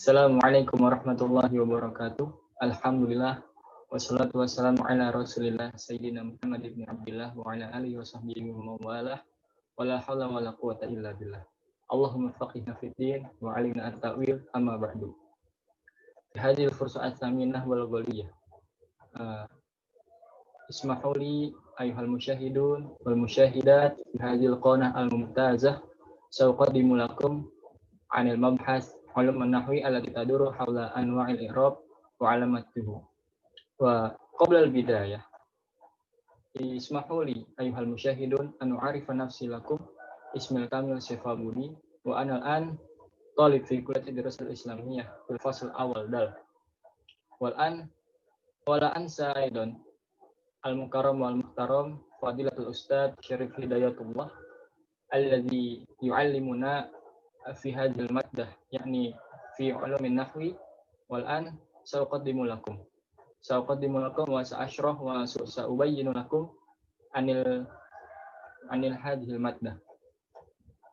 Assalamualaikum warahmatullahi wabarakatuh. Alhamdulillah wassalatu wassalamu ala Rasulillah Sayyidina Muhammad ibn Abdullah wa ala alihi wa sahbihi wa mawalah wa la haula wa la quwata illa billah. Allahumma faqihna fid din wa alimna at-ta'wil amma ba'du. Hadhihi al-fursah ats-tsaminah wal ghaliyah. Ismahu li ayyuhal musyahidun wal musyahidat fi hadhihi al-qanah al-mumtazah sawqadimu lakum 'anil mabhas ulum an-nahwi allati taduru hawla anwa'il i'rab wa 'alamatuhu. Wa qabla al-bidayah ismahu li ayyuhal musyahidun an u'arifa nafsi lakum ismil kamil Syafabudi wa ana al-an talib fi kulliyati dirasal islamiyah fil fasl awal dal wal an wala ansa aidan al-mukarram wal muhtaram fadilatul ustad Syarif Hidayatullah alladzi yu'allimuna fi hadhil maddah yakni fi ulumin nahwi wal an sa'uqaddimu lakum wa sa'ashrah wa sa'ubayyinu lakum anil hadhil maddah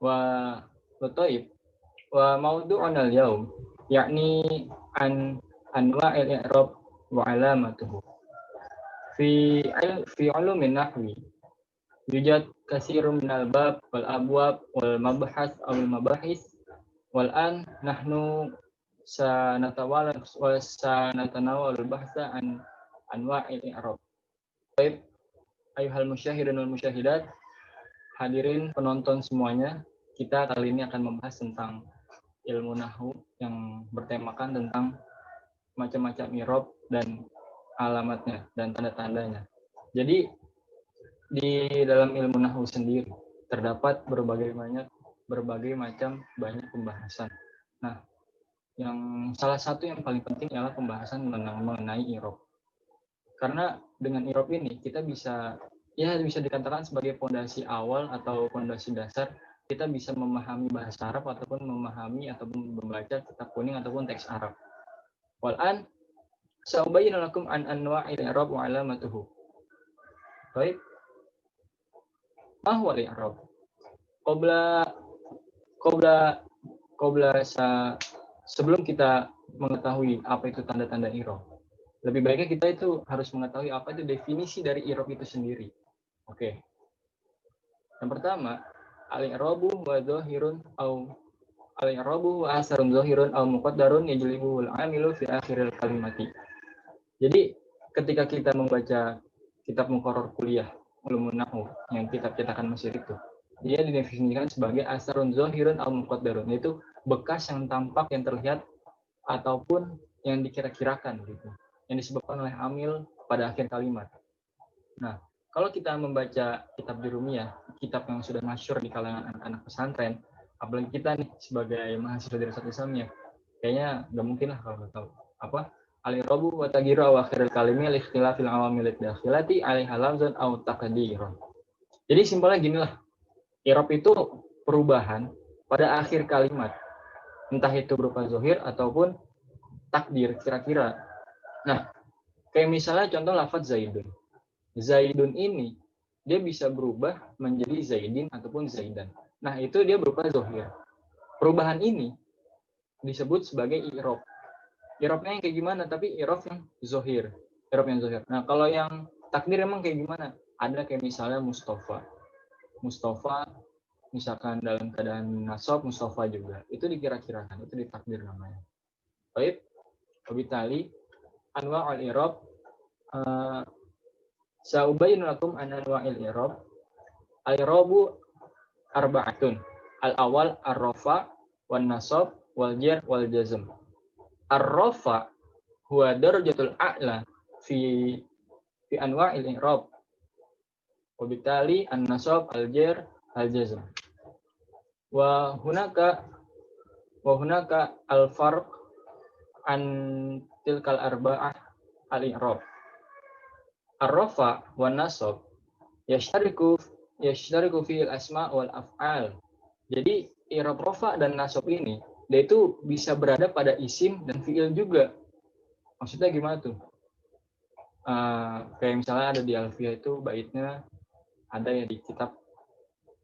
wa taib wa mawdu'una al-yawm yakni an anwa'il i'rab wa 'alamatuhu fi ulumin nahwi yujad katsirun minal bab wal abwab wal mabahas aw al mabahis wal an nahnu sanatawala wa sanatanawal al bahsa an anwa'il i'rab. Baik, ayuhal musyahidun wal musyahidat, hadirin penonton semuanya, kita kali ini akan membahas tentang ilmu nahwu yang bertemakan tentang macam-macam i'rab dan alamatnya dan tanda-tandanya. Jadi di dalam ilmu nahwu sendiri terdapat berbagai macam pembahasan. Nah, yang salah satu yang paling penting adalah pembahasan mengenai i'rab. Karena dengan i'rab ini kita bisa dikatakan sebagai fondasi awal atau fondasi dasar kita bisa memahami bahasa Arab ataupun membaca kitab kuning ataupun teks Arab. Wal an sa'ubayyinu lakum an anwa'il i'rab wa 'alamatuhu. Baik. Mahwa i'rab. Sebelum kita mengetahui apa itu tanda-tanda i'rab, lebih baiknya kita itu harus mengetahui apa itu definisi dari i'rab itu sendiri. Oke. Yang pertama, al-i'rabu wa dhahirun al-i'rabu wa asarun dhahirun aw muqaddarun yajlibu al-'amilu fi akhiril kalimati. Jadi, ketika kita membaca kitab muqarrar kuliah Ulumun Nahwu yang kitab cetakan Mesir itu, dia didefinisikan sebagai asarun zahirun al muqaddarun, yaitu bekas yang tampak, yang terlihat ataupun yang dikira-kirakan gitu, yang disebabkan oleh amil pada akhir kalimat. Nah, kalau kita membaca kitab Jurumiyah, kitab yang sudah masyhur di kalangan anak-anak pesantren, apalagi kita nih sebagai mahasiswa dari satu Islamiyah, kayaknya nggak mungkin lah kalau nggak tahu apa al-i'rabu wa tagyiru awakhiril kalimi li ikhtilafil awamil dakhilati 'alaiha lafzan aw taqdirun. Jadi simpelnya gini lah. I'rab itu perubahan pada akhir kalimat. Entah itu berupa zahir ataupun takdir kira-kira. Nah, kayak misalnya contoh lafaz zaidun. Zaidun ini dia bisa berubah menjadi zaidin ataupun zaidan. Nah, itu dia berupa zahir. Perubahan ini disebut sebagai i'rab. I'rabnya yang kayak gimana? Tapi i'rab yang zahir. Nah, kalau yang takdir emang kayak gimana? Ada kayak misalnya Mustafa. Misalkan dalam keadaan nasab, Mustafa juga. Itu dikira-kirakan, itu ditakdir namanya. Baik. Wabitali anwa'ul i'rab sa'ubayyinu lakum an anwa'il i'rab. Al-i'rabu arba'atun. Al-awal ar-rafa wan nasab wal jar wal jazm. Ar-rafa huwa darajatul a'la fi anwa'il i'rab. Wabitali an-nasab al-jar al-jazm. Wa hunaka al-farq an tilkal arba'ah al-i'rab. Ar-rafa wan nasab yashtariku fi al-asma' wal af'al. Jadi i'rab rafa dan nasab ini dia itu bisa berada pada isim dan fi'il juga. Maksudnya gimana tuh? Kayak misalnya ada di Alfiyah itu baitnya, ada ya di kitab,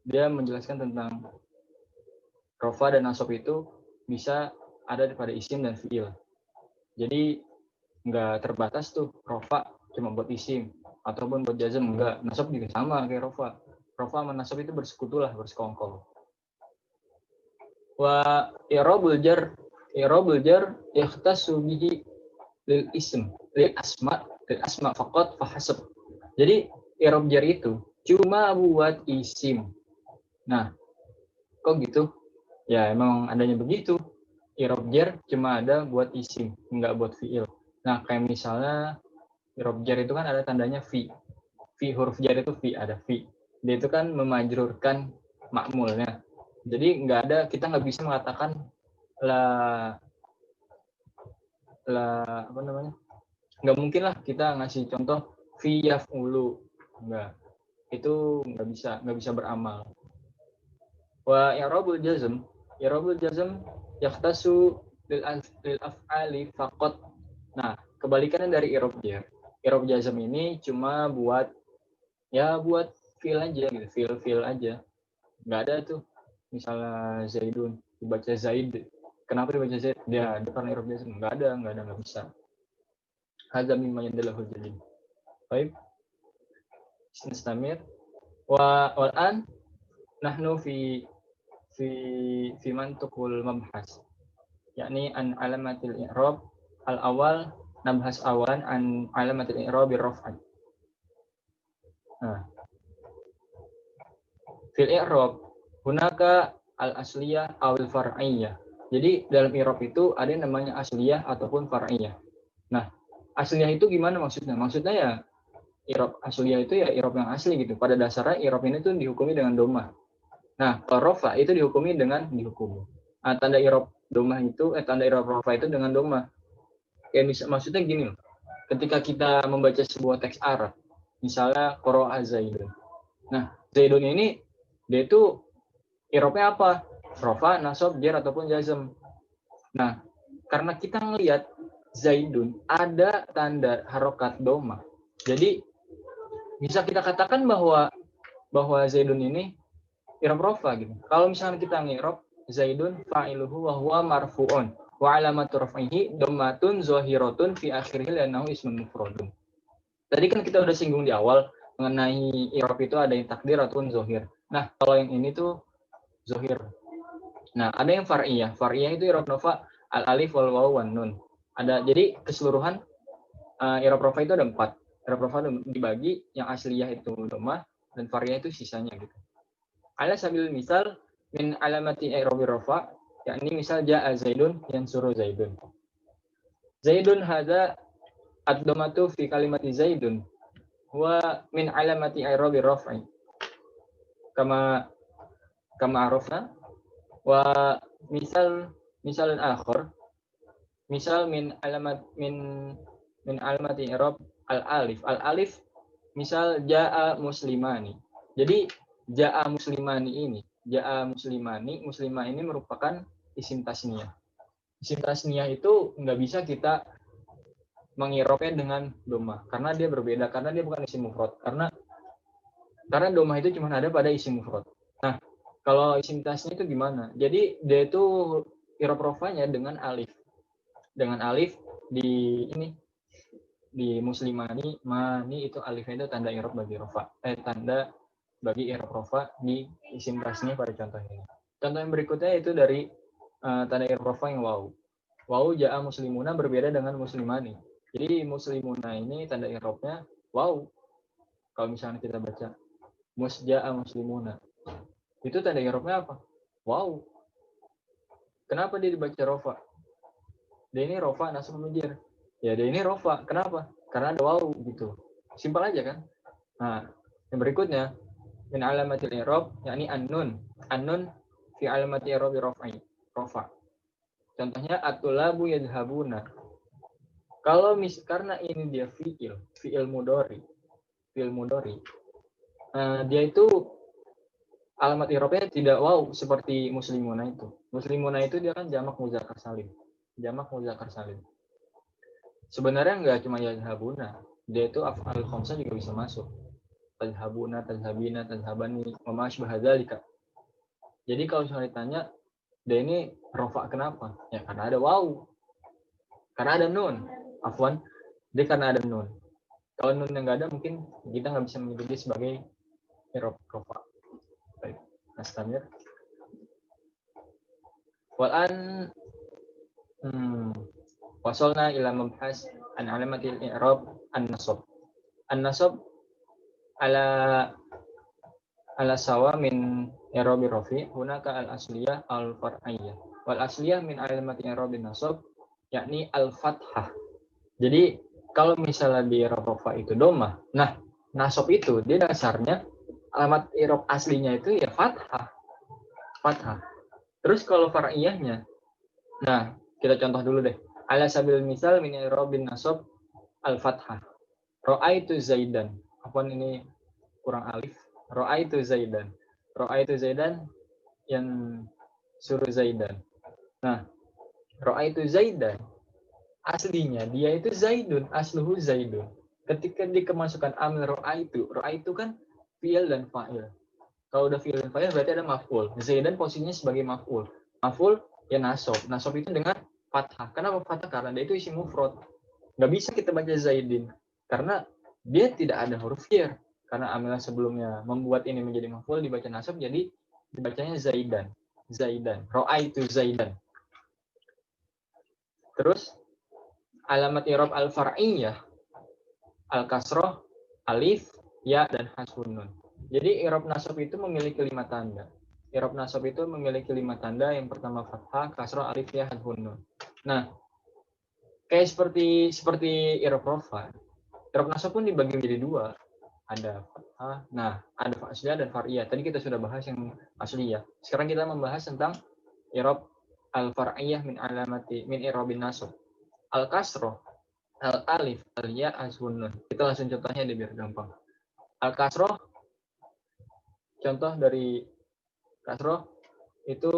dia menjelaskan tentang rafa dan nasab itu bisa ada pada isim dan fiil. Jadi nggak terbatas tuh rofa cuma buat isim ataupun buat jazm, enggak. Nasab juga sama kayak rofa. Rofa sama nasab itu bersekutu lah, bersekongkol. Wa i'rabul jar ikhtassu bihi lil ism lil asma faqat fahasab. Jadi i'rab jar itu cuma buat isim. Nah, kok gitu? Ya emang adanya begitu. I'rab jar cuma ada buat isim, enggak buat fiil. Nah, kayak misalnya i'rab jar itu kan ada tandanya fi. Fi huruf jar itu fi, ada fi. Dia itu kan memajrurkan makmulnya. Jadi kita nggak bisa mengatakan lah apa namanya? Nggak mungkin lah kita ngasih contoh fi yaf'ulu. Enggak. Itu nggak bisa beramal. Wa i'rabul jazm yahtasu lil af'ali faqat. Nah, kebalikannya dari i'rab jar. I'rab jazm ini cuma buat feel aja gitu, feel aja. Nggak ada tuh misalnya Zaidun dibaca Zaid. Kenapa dibaca Zaid? Dia depan i'rab jazm. Nggak bisa. Hadza mimma yadallahu jalil. Baik. Nastamir. Wal an nahnu fi mantuqul mabhas, yakni an alamatil i'rab al awal, nabhas awalan an alamatil i'rab birraf'i. Nah, fil i'rab hunaka al asliyah awil far'iyah. Jadi dalam i'rab itu ada yang namanya asliyah ataupun far'iyah. Nah, asliyah itu gimana maksudnya? Maksudnya ya i'rab asliyah itu ya i'rab yang asli gitu. Pada dasarnya i'rab ini tuh dihukumi dengan dhamma. Nah, kalau rofa itu dihukumi. Nah, tanda i'rab dhamma itu tanda i'rab rofa itu dengan dhamma. Kayak maksudnya gini loh. Ketika kita membaca sebuah teks Arab, misalnya qara'a Zaidun. Nah, Zaidun ini dia itu i'rabnya apa? Rofa, nasab, jar ataupun jazm. Nah, karena kita ngelihat Zaidun ada tanda harokat dhamma. Jadi bisa kita katakan bahwa Zaidun ini i'rab rofa gitu. Kalau misalnya kita ngi'rab Zaidun fa'iluhu wa huwa marfu'un wa alamatu raf'ihi dhammatun zahiratun fi akhirih li'annahu ismun mufradun. Tadi kan kita udah singgung di awal mengenai i'rab itu ada yang takdir ataupun zahir. Nah, kalau yang ini tuh zahir. Nah, ada yang far'iyah. Far'iyah itu i'rab rofa al alif wal waw wan nun. Jadi keseluruhan i'rab rofa itu ada 4. I'rab rofa dibagi, yang asliyah itu dhammah dan far'iyah itu sisanya gitu. Ala sabil misal min alamati i'rabi rafa, yakni misal jaa Zaidun yansuru Zaidun. Zaidun hadza ad-dhammatu fi kalimati Zaidun huwa min alamati i'rabi raf'i. Kama arafna wa misal akhar misal min alamati i'rab al-alif misal jaa muslimani. Jadi Ja'a muslimani muslimah ini merupakan isim tasniyah. Isim tasniyah itu nggak bisa kita mengirobnya dengan dhamma karena dia berbeda, karena dia bukan isim mufrad. Karena dhamma itu cuma ada pada isim mufrad. Nah, kalau isim tasniyah itu gimana? Jadi dia itu i'rab rafa'nya dengan alif. Dengan alif di muslimani, mani itu alifnya itu tanda i'rab bagi rafa. Tanda bagi i'rab rafa di isim tasniyah pada contoh ini. Contoh yang berikutnya itu dari tanda i'rab rafa yang waw. Waw ja'a muslimuna berbeda dengan muslimani. Jadi muslimuna ini tanda i'rabnya waw. Kalau misalnya kita baca ja'a muslimuna, itu tanda i'rabnya apa? Waw. Kenapa dia dibaca rafa? Dia ini rafa nasab jar. Ya dia ini rafa. Kenapa? Karena ada waw gitu. Simpel aja kan? Nah, yang berikutnya min alamatil i'rab yakni an-nun fi alamati i'rab raf'i rafa. Contohnya at-tulabu yadhhabuna. Kalau karena ini dia fi'il mudhari. Dia itu alamat i'rabnya tidak waw seperti muslimuna itu. Muslimuna itu dia kan jamak muzakkar salim. Sebenarnya enggak cuma yadhhabuna. Dia itu af'al khamsah juga bisa masuk. Tadhhabuna, tadhhabina, tadhhabani, wa ma asbaha dzalika. Jadi kalau misalnya ditanya dia ini rofa kenapa? Ya karena ada waw, karena ada nun. Afwan, dia karena ada nun. Kalau nun yang nggak ada, mungkin kita nggak bisa menyebut dia sebagai i'rab rofa. Baik, nastamir. Walan wasolna ila mabhas an alamatil i'rab an-nasab. An-nasab ala sawa min i'rabi rafi hunaka al-asliyah al-far'iyah. Wal asliyah min alamati i'rabi nasab yakni al-fathah. Jadi kalau misalnya di i'rab rafa itu dhammah, nah nasab itu dia dasarnya alamat i'rab aslinya itu ya fathah. Fathah. Terus kalau far'iyahnya, nah kita contoh dulu deh. Ala sabil misal min i'rabin nasab al-fathah. Ra'aitu Zaidan. Apaan ini kurang alif? Ra'aitu Zaidan. Ra'aitu Zaidan yang suruh Zaidan. Nah, Ra'aitu Zaidan aslinya dia itu Zaidun, asluhu Zaidun. Ketika dikemasukan amil Ra'aitu kan fi'il dan fa'il. Kalau udah fi'il dan fa'il berarti ada maf'ul. Zaidan posisinya sebagai maf'ul. Maf'ul ya nasab. Nasab itu dengan fathah. Kenapa fathah? Karena dia itu isim mufrad. Nggak bisa kita baca Zaidin karena dia tidak ada huruf jar. Karena amilah sebelumnya membuat ini menjadi maf'ul dibaca nasab, jadi dibacanya Zaidan. Zaidan. Ra'aitu Zaidan. Terus alamat i'rab al-far'iyah al-kasroh, alif, ya, dan hasbun nun. Jadi i'rab nasab itu memiliki 5 tanda. I'rab nasab itu memiliki 5 tanda. Yang pertama fathah, kasroh, alif, ya, hasbun nun. Nah, kayak seperti i'rab rafa. I'rab nasab pun dibagi menjadi 2. Ada fathah, nah ada asliyah dan far'iyah. Tadi kita sudah bahas yang asliyah. Sekarang kita membahas tentang i'rab al-far'iyah min i'rabin nasab. Al-kasroh, al-alif, al-ya, hasbun nun. Kita langsung contohnya deh biar gampang. Al-kasroh, contoh dari kasroh itu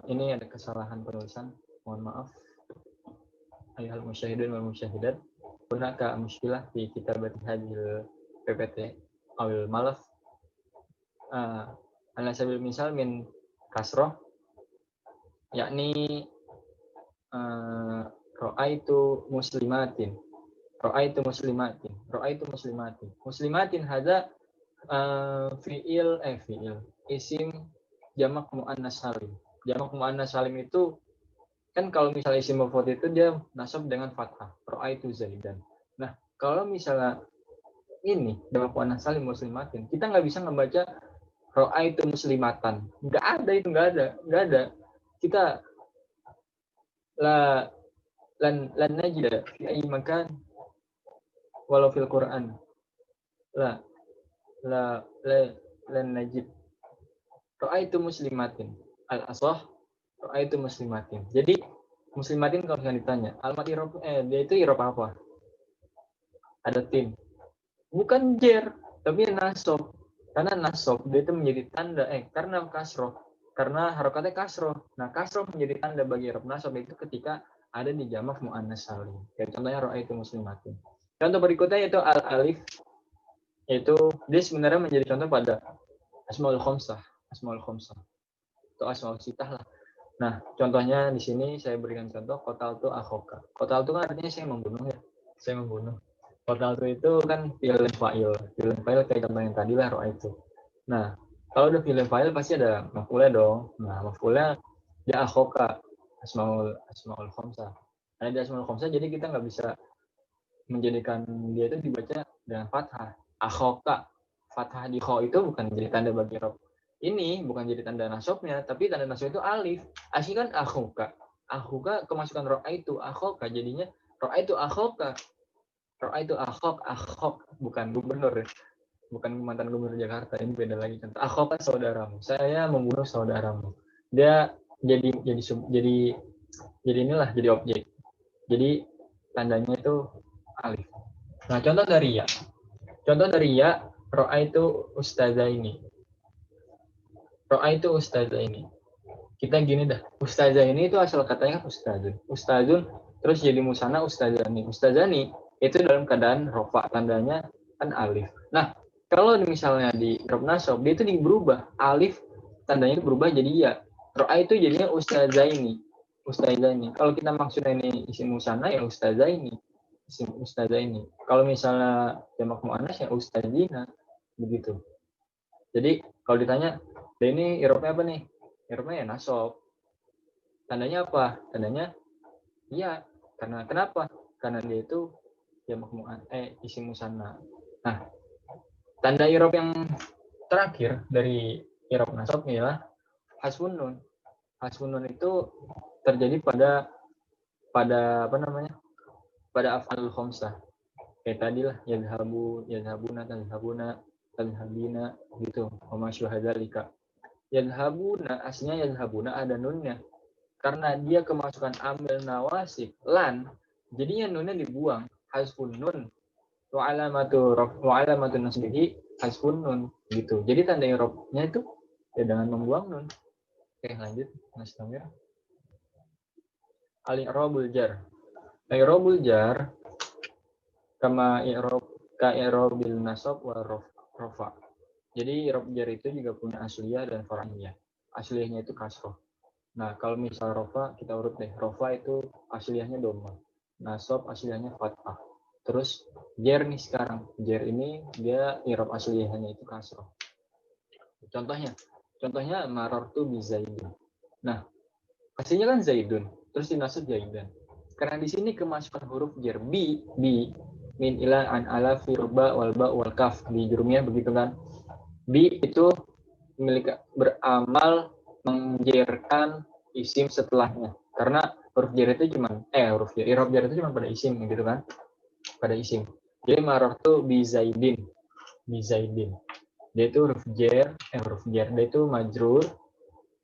ini ada kesalahan penulisan, mohon maaf. Ayuhal musyahidun wal musyahidat, hunaka muskilah fi kitabati hadil PPT awil malaf ala sabil misal min kasroh yakni ra'aitu muslimatin. Ra'aitu muslimatin. Ra'aitu muslimatin. Muslimatin hadza fi'il isim jamak muannas salim. Jamak muannas salim itu kan kalau misalnya isim mufrad itu dia nasab dengan fathah. Ra'aitu Zaidan. Nah, kalau misalnya ini jamak muannas salim muslimatin, kita nggak bisa membaca ra'aitu muslimatan. Nggak ada itu, nggak ada. Kita lan najida fi ayyi makan walau fil Quran. Lan najid. Ra'aitu muslimatin. Al-asah ra'aitu muslimatin. Jadi muslimatin kalau misalnya ditanya, alamat i'rab dia itu i'rab apa? Ada tin. Bukan jer, tapi nasab. Karena nasab dia itu menjadi tanda karena kasroh. Karena harokatnya kasroh. Nah, kasroh menjadi tanda bagi i'rab nasab itu ketika ada di jamak muannas salim. Ya, contohnya ra'aitu muslimatin. Contoh berikutnya yaitu al-alif. Yaitu dia sebenarnya menjadi contoh pada asmaul khamsah. Asmaul khamsah. Atau asmaul sitah lah. Nah, contohnya di sini saya berikan contoh qataltu akhoka. Qataltu kan artinya saya membunuh ya. Saya membunuh. Qataltu itu kan fi'il fa'il. Fi'il fa'il kayak contoh yang tadi lah ra'aitu. Nah, kalau udah fi'il fa'il pasti ada maf'ulnya dong. Nah, maf'ulnya dia akhoka. Asmaul khamsah. Karena dia asmaul khamsah jadi kita nggak bisa menjadikan dia itu dibaca dengan fathah. Akhoka. Fathah di kho itu bukan jadi tanda bagi i'rab. Ini bukan jadi tanda nasabnya, tapi tanda nasab itu alif. Asli kan akhoka. Akhoka kemasukan ra'aitu akhoka jadinya ra'aitu akhoka. Ra'aitu akhok bukan gubernur ya. Bukan mantan gubernur Jakarta, ini beda lagi contoh. Akhoka saudaramu. Saya membunuh saudaramu. Dia jadi inilah jadi objek. Jadi tandanya itu alif. Nah, contoh dari ya. Contoh dari ya, ra'aitu ustazaini. Ra'aitu ustazaini. Kita gini dah. Ustazah ini itu asal katanya kan ustazun. Ustazun terus jadi musana ustazani. Ustazani itu dalam keadaan rofa, tandanya kan alif. Nah, kalau misalnya di i'rab nasab dia itu berubah alif tandanya itu berubah jadi ya. Ro'a itu jadinya ustazaini. Ustazaini. Kalau kita maksudnya ini isim musanna ya ustazaini. Isim ustazaini. Kalau misalnya jamak muannas ya ustazina. Begitu. Jadi kalau ditanya, ini irobnya apa nih? Irobnya ya nasab. Tandanya apa? Tandanya iya. Karena kenapa? Karena dia itu jamak isim musanna. Nah, tanda irob yang terakhir dari irob nasab ialah hasfun nun. Hasfun nun itu terjadi pada apa namanya? Pada af'alul khamsah. Kayak tadi lah, yadhabuna, tadhabina gitu. Wa ma syuhadzalika. Yadhabuna, aslinya yadhabuna ada nunnya. Karena dia kemasukan amil nawasib lan, jadinya nunnya dibuang. Hasfun nun. Wa alamatu nasbihi hasfun nun gitu. Jadi tanda i'rabnya itu ya dengan membuang nun. Oke, lanjut Mas Tamir. Al-i'rabul jar. I'rabul jar kama i'rabil nasab wa rafa. Jadi i'rab jar itu juga punya asliyah dan far'iyah. Asliyahnya itu kasroh. Nah, kalau misal rafa kita urut deh. Rafa itu asliyahnya dhamma. Nasab asliyahnya fathah. Terus jar nih sekarang. Jar ini dia i'rab asliyahnya itu kasroh. Contohnya marartu bi Zaidun. Nah, aslinya kan Zaidun, terus dinasab Zaidan. Karena di sini kemasukan huruf jar bi min ila an ala fi ba wal ba wal kaf di jurumiyah begitu kan. Bi itu beramal menjerkan isim setelahnya. Karena huruf jar itu cuma i'rab jar itu cuma pada isim gitu kan. Pada isim. Jadi marartu bi Zaidin. Bi Zaidin. Dia itu huruf jar dia itu majrur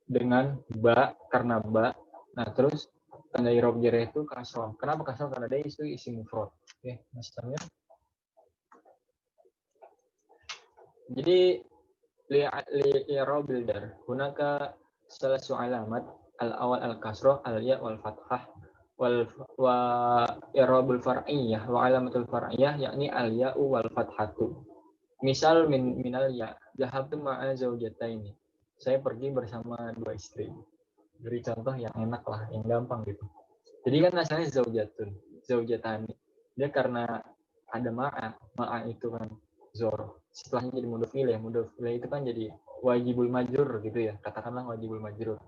dengan ba karena ba. Nah, terus tanda i'rab jar itu kasroh. Kenapa kasroh? Karena dia itu isim mufrad. Oke, Mas Tamir. Jadi li i'rabil jar hunaka salasu alamat al-awal al-kasroh, al-ya wal fathah wa i'rabul far'iyah wa alamatul far'iyah yakni al-ya'u wal fathatu. Misal minal ya, zahabtu ma'a zaujataini. Saya pergi bersama dua istri. Beri contoh yang enak lah, yang gampang gitu. Jadi kan asalnya zaujatani. Dia karena ada ma'a itu kan zoro. Setelahnya jadi mudhof ilaih itu kan jadi wajibul majrur gitu ya. Katakanlah wajibul majrur.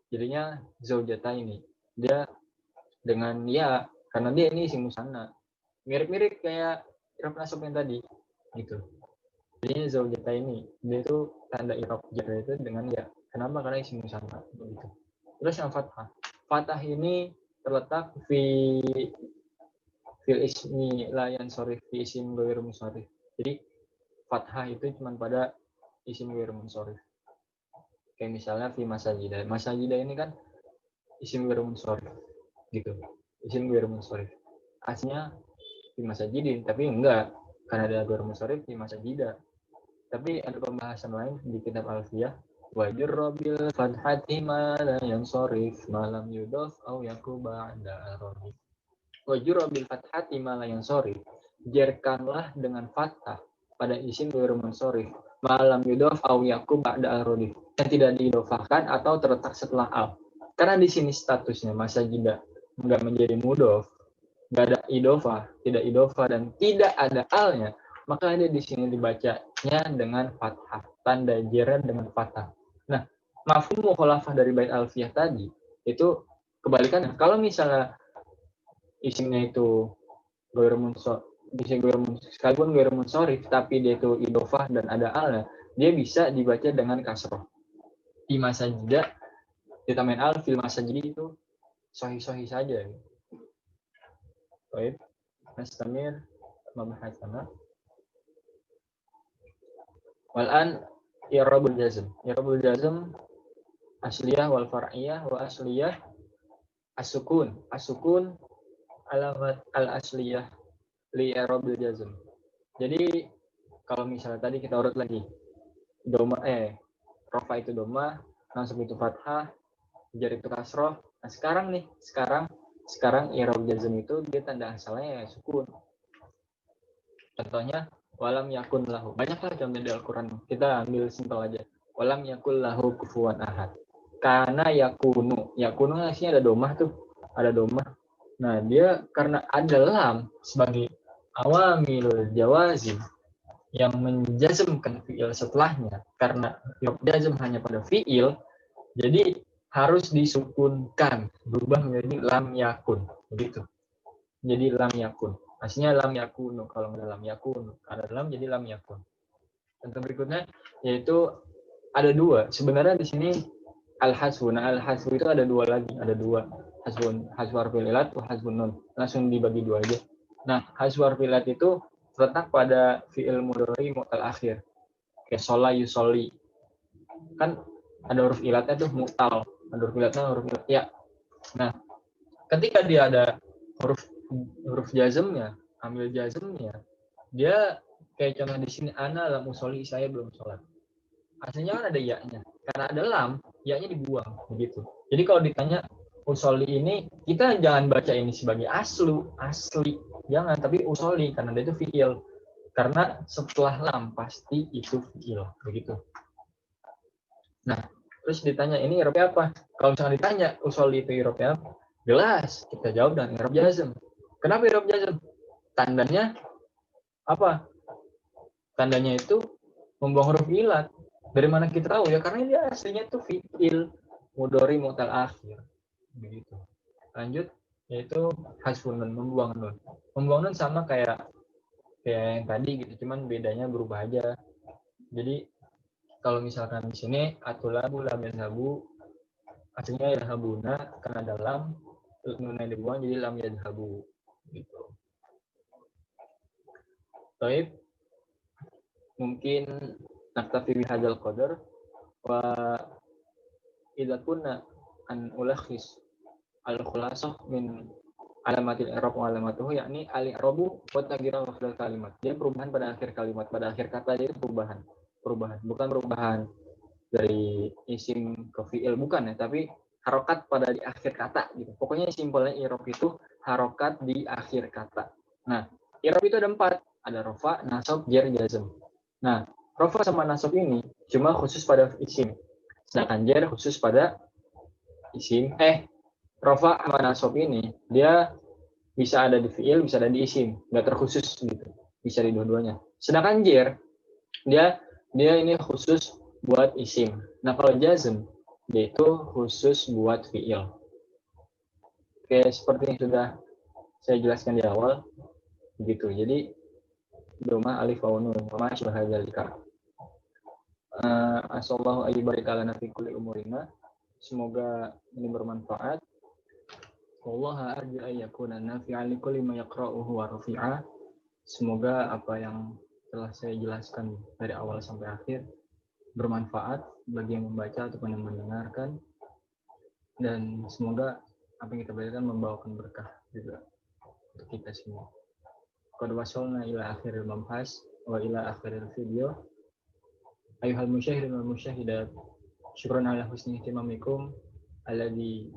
Jadinya zaujataini. Dia dengan ya, karena dia ini isim musanna. Mirip-mirip kayak i'rab nasab yang tadi gitu. Jadi zaujataini dia itu tanda i'rab jar itu dengan ya. Kenapa? Karena isim musanna begitu. Terus yang fathah. Fathah ini terletak fil ismi la yansharif fi isim ghairu munsharif. Jadi fathah itu cuma pada isim ghairu munsharif. Kayak misalnya fi masajidah. Masajidah ini kan isim ghairu munsharif gitu. Isim ghairu munsharif. Aslinya fi masajidin, tapi enggak. Karena ada ghairu munsharif fi masajidah. Tapi ada pembahasan lain di kitab Alfiyah. Wajur robil fathati ma la yansharif malam yudof au yakuba anda robi. Wajur robil fathati ma la yansharif. Jerkanlah dengan fathah pada isim ghairu munsharif malam yudof au yakuba anda robi. Yang tidak diidofahkan atau terletak setelah al. Karena di sini statusnya masajida enggak menjadi mudhof, enggak ada idofah, tidak idofah dan tidak ada alnya. Maka dia di sini dibacanya dengan fathah, tanda jar dengan fathah. Nah, mafhum mukhalafah dari bait alfiyah tadi itu kebalikannya. Kalau misalnya isimnya itu ghairu munsharif, sekalipun ghairu munsharif tapi dia itu idofah dan ada alnya, dia bisa dibaca dengan kasroh. Di masajida ditambahin al fil masajidi itu sahih-sahih saja. Baik, Mas Tamir membahasana. Wal'an i'rabul jazm. I'rabul jazm asliyah wal far'iyah wa asliyah as-sukun. As-sukun alamat al-asliyah li i'rabil jazm. Jadi kalau misalnya tadi kita urut lagi. Rafa itu doma, nasab itu fathah, jar itu kasroh. Nah, sekarang i'rab jazm itu dia tanda asalnya ya sukun. Contohnya walam yakun lahu. Banyaklah contoh di Al-Quran. Kita ambil simpel aja. walam yakul lahu kufuwan ahad. Karena yakunu aslinya ada domah tuh, ada domah. Nah, dia karena ada lam sebagai awamil jawazim yang menjazmkan fiil setelahnya, karena i'rab jazm hanya pada fiil, jadi harus disukunkan, berubah menjadi lam yakun, begitu. Jadi lam yakun. Aslinya lam yakunu, kalau nggak lam yakun, ada lam jadi lam yakun. Contoh berikutnya yaitu ada dua. Sebenarnya di sini al-hasbu. Nah, al-hasbu itu ada dua lagi, ada dua. Hasbu harfil ilat, hasbun nun. Langsung dibagi dua aja. Nah, hasbu harfil ilat itu terletak pada fi'il mudhari mu'tal akhir. Kayak shola yusolli. Kan ada huruf ilatnya tuh mu'tal. Ada huruf ilatnya huruf ilat ya. Nah, ketika dia ada huruf jazmnya, ambil jazmnya, dia kayak contoh di sini ana lam usolli, saya belum sholat. Aslinya kan ada ya-nya. Karena ada lam, ya-nya dibuang begitu. Jadi kalau ditanya usolli ini, kita jangan baca ini sebagai asli. Jangan, tapi usolli karena dia itu fi'il. Karena setelah lam pasti itu fi'il, begitu. Nah, terus ditanya ini i'rabnya apa? Kalau misalnya ditanya usolli itu i'rabnya apa? Jelas, kita jawab dengan i'rab jazm. Kenapa i'rab jazm? Tandanya apa? Tandanya itu membuang huruf ilat. Dari mana kita tahu ya? Karena dia aslinya itu fi'il mudhari mu'tal akhir. Begitu. Lanjut, yaitu hasfun nun, membuang nun. Membuang nun sama kayak yang tadi gitu, cuman bedanya berubah aja. Jadi kalau misalkan di sini atulabu lam yadhabu, aslinya yadhabuna, karena dalam nun yang dibuang jadi lam yadhabu gitu. Baik, mungkin naktafi bihadzal qadar wa idza kunna an ulakhis al-khulasah min alamatil i'rab wa alamatuhu, yakni al-i'rabu wa taghyirul kalimat. Dia perubahan pada akhir kalimat, pada akhir kata, jadi perubahan, bukan perubahan dari isim ke fi'il, bukan ya, tapi harokat pada di akhir kata gitu. Pokoknya simpelnya i'rab itu harokat di akhir kata. Nah, i'rab itu ada 4, ada rafa, nasab, jar, jazm. Nah, rafa sama nasab ini cuma khusus pada isim, sedangkan jar khusus pada isim. Rafa sama nasab ini dia bisa ada di fi'il, bisa ada di isim, nggak terkhusus gitu, bisa di dua-duanya. Sedangkan jar dia ini khusus buat isim. Nah, kalau jazm dia itu khusus buat fi'il. Oke, seperti yang sudah saya jelaskan di awal begitu. Jadi doma alif wa nun wa ma syabha dzalika. Asallahu ayyibarika lana fi kulli umurina. Semoga ini bermanfaat. Wallaha arju ayyakuna nafi'an likulli ma yaqra'uhu wa rafi'a. Semoga apa yang telah saya jelaskan dari awal sampai akhir bermanfaat bagi yang membaca ataupun yang mendengarkan, dan semoga apa yang kita belajarkan membawakan berkah juga untuk kita semua. Qad wasalna ila akhiril mabhas wa ila akhiril video. Ayuhal musyahidin wal musyahidat, syukran ala husni ihtimamikum alladzi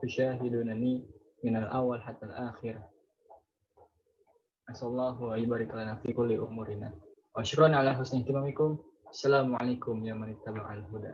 tusyahidunani minal awal hatta al-akhir. Asallahu wa yubarik lana fi kulli umurina. Wa syukran ala husni ihtimamikum. Assalamualaikum ya man ittaba'al huda.